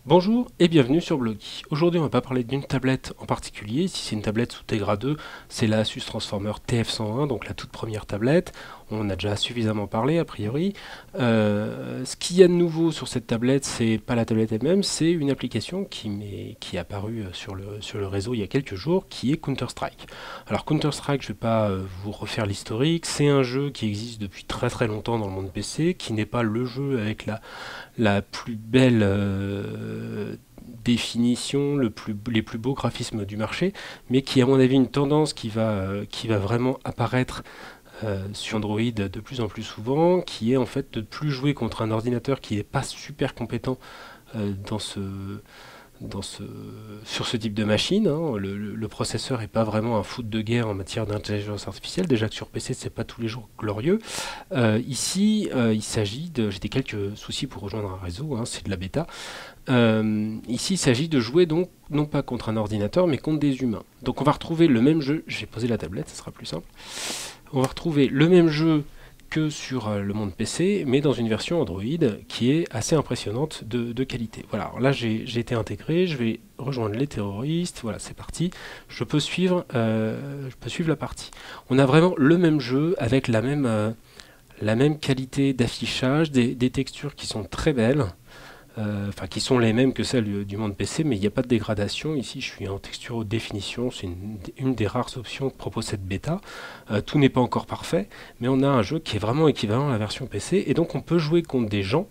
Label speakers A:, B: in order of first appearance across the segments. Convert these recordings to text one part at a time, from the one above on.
A: Bonjour et bienvenue sur Blocky. Aujourd'hui on va pas parler d'une tablette en particulier, si c'est une tablette sous Tegra 2, c'est la Asus Transformer TF101, donc la toute première tablette. On en a déjà suffisamment parlé a priori. Ce qu'il y a de nouveau sur cette tablette, c'est pas la tablette elle-même, c'est une application qui est apparue sur le réseau il y a quelques jours, qui est Counter-Strike. Alors Counter-Strike, je vais pas vous refaire l'historique, c'est un jeu qui existe depuis très très longtemps dans le monde PC, qui n'est pas le jeu avec la plus belle définition, les plus beaux graphismes du marché, mais qui est à mon avis une tendance qui va vraiment apparaître sur Android de plus en plus souvent, qui est en fait de ne plus jouer contre un ordinateur qui n'est pas super compétent euh, dans ce, sur ce type de machine. Hein. Le processeur n'est pas vraiment un foot de guerre en matière d'intelligence artificielle, déjà que sur PC c'est pas tous les jours glorieux. Ici, il s'agit de... J'ai des quelques soucis pour rejoindre un réseau, hein, c'est de la bêta. Ici, il s'agit de jouer donc non pas contre un ordinateur, mais contre des humains. Donc on va retrouver le même jeu, j'ai posé la tablette, ça sera plus simple. On va retrouver le même jeu que sur le monde PC, mais dans une version Android qui est assez impressionnante de qualité. Voilà, alors là j'ai été intégré, je vais rejoindre les terroristes, voilà c'est parti, je peux suivre la partie. On a vraiment le même jeu avec la même qualité d'affichage, des textures qui sont très belles, enfin qui sont les mêmes que celles du monde PC, mais il n'y a pas de dégradation. Ici, je suis en texture haute définition, c'est une des rares options que propose cette bêta. Tout n'est pas encore parfait, mais on a un jeu qui est vraiment équivalent à la version PC, et donc on peut jouer contre des gens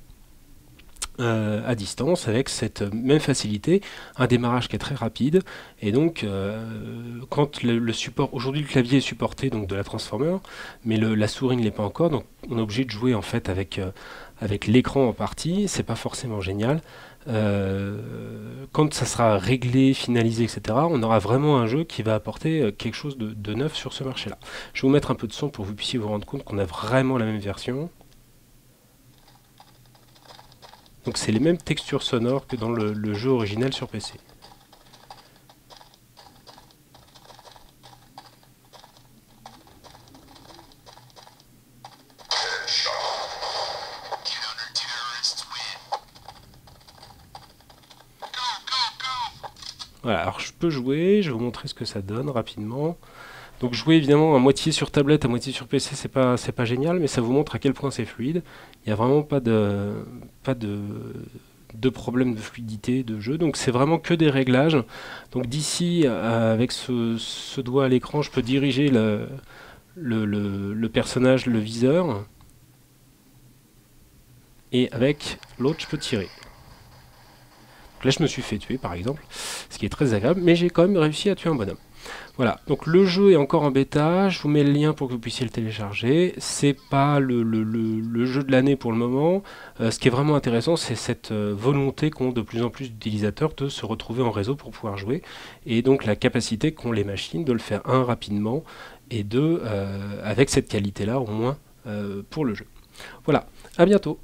A: à distance avec cette même facilité, un démarrage qui est très rapide, et donc quand le support, aujourd'hui le clavier est supporté donc de la Transformer, mais la souris ne l'est pas encore, donc on est obligé de jouer en fait avec l'écran en partie, c'est pas forcément génial. Quand ça sera réglé, finalisé, etc., on aura vraiment un jeu qui va apporter quelque chose de neuf sur ce marché-là. Je vais vous mettre un peu de son pour que vous puissiez vous rendre compte qu'on a vraiment la même version. Donc c'est les mêmes textures sonores que dans le jeu original sur PC. Voilà, alors je peux jouer, je vais vous montrer ce que ça donne rapidement. Donc jouer évidemment à moitié sur tablette, à moitié sur PC, c'est pas génial, mais ça vous montre à quel point c'est fluide. Il n'y a vraiment pas de problème de fluidité de jeu, donc c'est vraiment que des réglages. Donc d'ici, avec ce doigt à l'écran, je peux diriger le personnage, le viseur, et avec l'autre, je peux tirer. Donc là, je me suis fait tuer, par exemple, ce qui est très agréable, mais j'ai quand même réussi à tuer un bonhomme. Voilà, donc le jeu est encore en bêta, je vous mets le lien pour que vous puissiez le télécharger. C'est pas le jeu de l'année pour le moment. Ce qui est vraiment intéressant, c'est cette volonté qu'ont de plus en plus d'utilisateurs de se retrouver en réseau pour pouvoir jouer, et donc la capacité qu'ont les machines de le faire, un, rapidement, et deux, avec cette qualité-là au moins pour le jeu. Voilà, à bientôt.